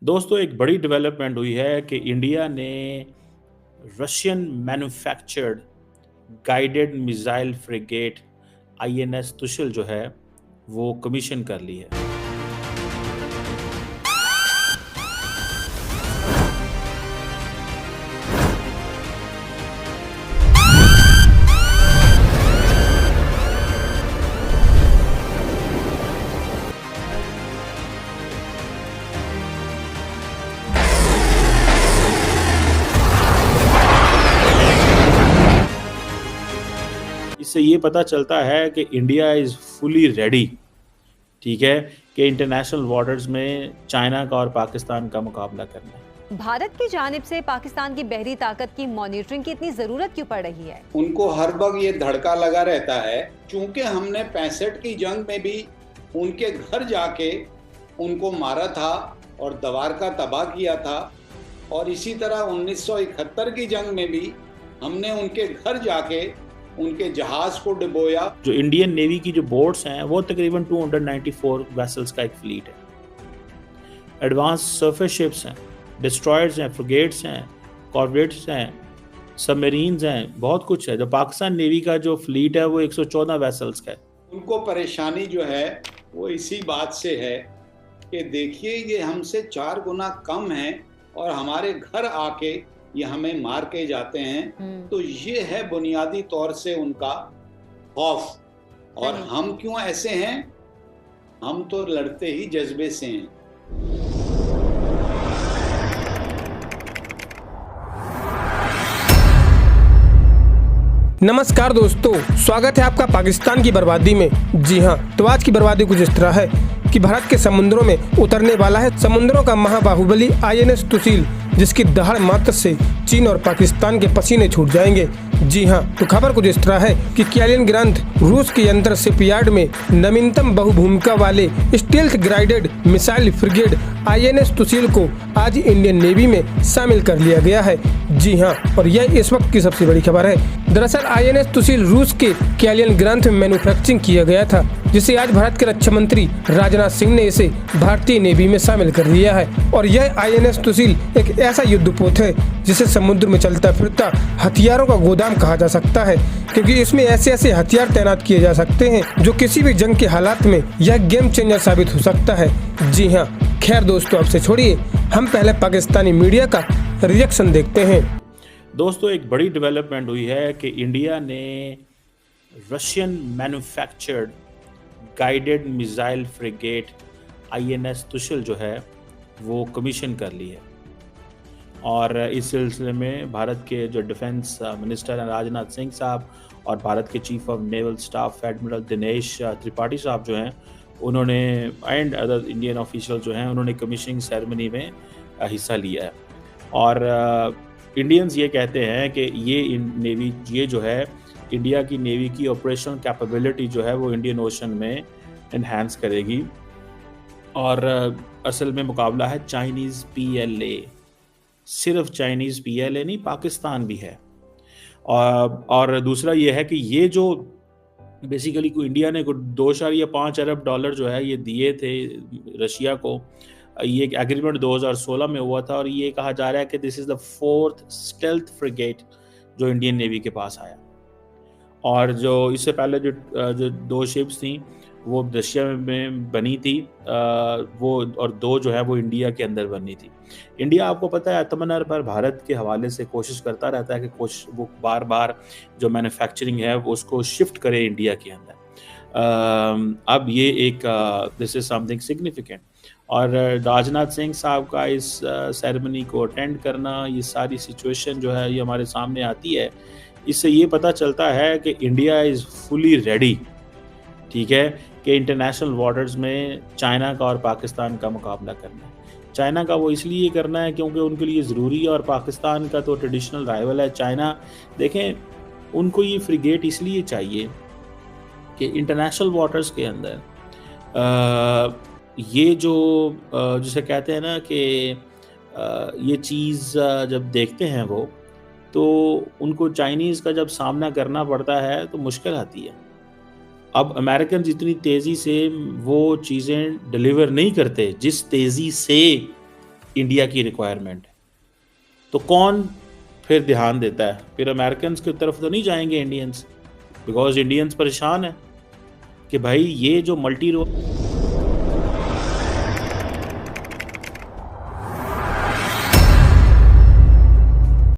दोस्तों एक बड़ी डेवलपमेंट हुई है कि इंडिया ने Russian manufactured guided missile frigate INS Tushil जो है वो कमीशन कर ली है। इससे ये पता चलता है कि इंडिया इज़ फुली रेडी, ठीक है, कि इंटरनेशनल वाटर्स में चाइना का और पाकिस्तान का मुकाबला करना है। भारत की जानिब से पाकिस्तान की बहरी ताकत की मॉनिटरिंग की इतनी जरूरत क्यों पड़ रही है? उनको हर वक्त ये धड़का लगा रहता है क्योंकि हमने 65 की जंग में भी उनके घर जाके उनको मारा था और द्वारका तबाह किया था, और इसी तरह 1971 की जंग में भी हमने उनके घर जाके उनके जहाज को डुबोया। जो इंडियन नेवी की जो बोट्स हैं वो तकरीबन 294 वेसल्स का एक फ्लीट है। एडवांस सरफेस शिप्स हैं, डिस्ट्रॉयर्स हैं, फ्रिगेट्स हैं, कॉर्वेट्स हैं, सबमरीन्स हैं, बहुत कुछ है। जो पाकिस्तान नेवी का जो फ्लीट है वो 114 वेसल्स का है। उनको परेशानी जो है वो इसी बात से है कि देखिए ये हमसे 4 गुना कम है और हमारे घर आके ये हमें मार के जाते हैं। तो ये है बुनियादी तौर से उनका खौफ। और हम क्यों ऐसे हैं? हम तो लड़ते ही जज्बे से हैं। नमस्कार दोस्तों, स्वागत है आपका पाकिस्तान की बर्बादी में। जी हाँ, तो आज की बर्बादी कुछ इस तरह है कि भारत के समुद्रों में उतरने वाला है समुद्रों का महाबाहुबली आईएनएस तुसील, जिसकी दहाड़ मात्र से चीन और पाकिस्तान के पसीने छूट जाएंगे। जी हाँ, तो खबर कुछ इस तरह है कि कैलियन ग्रांथ रूस के यंत्र शिपयार्ड में नवीनतम बहुभूमिका वाले stealth guided missile frigate INS Tushil को आज इंडियन नेवी में शामिल कर लिया गया है। जी हाँ, और यह इस वक्त की सबसे बड़ी खबर है। दरअसल आईएनएस तुसील रूस के कैलियन ग्रांथ में मैन्युफैक्चरिंग किया गया था, जिसे आज भारत के रक्षा मंत्री राजनाथ सिंह ने इसे भारतीय नेवी में शामिल कर लिया है। और यह आईएनएस तुसील एक ऐसा युद्धपोत है जिसे समुद्र में चलता फिरता हथियारों का गोदाम कहा जा सकता है, क्योंकि इसमें ऐसे ऐसे हथियार तैनात किए जा सकते हैं जो किसी भी जंग के हालात में यह गेम चेंजर साबित हो सकता है। जी हाँ, खैर दोस्तों, अब से छोड़िए, हम पहले पाकिस्तानी मीडिया का रिएक्शन देखते हैं। दोस्तों एक बड़ी डेवलपमेंट हुई है कि इंडिया ने Russian manufactured guided missile frigate INS Tushil जो है वो कमीशन कर ली है। और इस सिलसिले में भारत के जो डिफेंस मिनिस्टर हैं राजनाथ सिंह साहब और भारत के chief of naval staff admiral Dinesh Tripathi साहब जो हैं उन्होंने एंड अदर इंडियन ऑफिशियल जो हैं उन्होंने कमीशनिंग सेरेमनी में हिस्सा लिया है। और इंडियंस ये कहते हैं कि ये जो है इंडिया की नेवी की ऑपरेशनल कैपेबिलिटी जो है वो इंडियन ओशन में इन्हांस करेगी। और असल में मुकाबला है चाइनीज़ PLA, सिर्फ चाइनीज़ PLA नहीं, पाकिस्तान भी है। और दूसरा ये है कि ये जो बेसिकली को इंडिया ने 2.5 अरब डॉलर जो है ये दिए थे रशिया को। ये एक एग्रीमेंट 2016 में हुआ था और ये कहा जा रहा है कि this is the 4th stealth frigate जो इंडियन नेवी के पास आया। और जो इससे पहले जो 2 शिप्स थी वो रशिया में बनी थी, वो और 2 जो है वो इंडिया के अंदर बनी थी। इंडिया आपको पता है आत्मनिर्भर पर भारत के हवाले से कोशिश करता रहता है कि वो बार बार जो मैन्युफैक्चरिंग है वो उसको शिफ्ट करे इंडिया के अंदर। अब ये एक दिस इज समथिंग सिग्निफिकेंट। और राजनाथ सिंह साहब का इस सेरेमनी को अटेंड करना, ये सारी सिचुएशन जो है ये हमारे सामने आती है। इससे ये पता चलता है कि इंडिया इज़ फुली रेडी, ठीक है, कि इंटरनेशनल वाटर्स में चाइना का और पाकिस्तान का मुकाबला करना है। चाइना का वो इसलिए करना है क्योंकि उनके लिए ज़रूरी है, और पाकिस्तान का तो ट्रेडिशनल राइवल है चाइना। देखें, उनको ये फ्रिगेट इसलिए चाहिए कि इंटरनेशनल वाटर्स के अंदर ये जो जिसे कहते हैं ना कि ये चीज़ जब देखते हैं वो, तो उनको चाइनीज़ का जब सामना करना पड़ता है तो मुश्किल आती है। अब अमेरिकन इतनी तेज़ी से वो चीज़ें डिलीवर नहीं करते जिस तेज़ी से इंडिया की रिक्वायरमेंट है। तो कौन फिर ध्यान देता है? फिर अमेरिकन की तरफ तो नहीं जाएंगे इंडियंस, बिकॉज इंडियंस परेशान है कि भाई ये जो मल्टी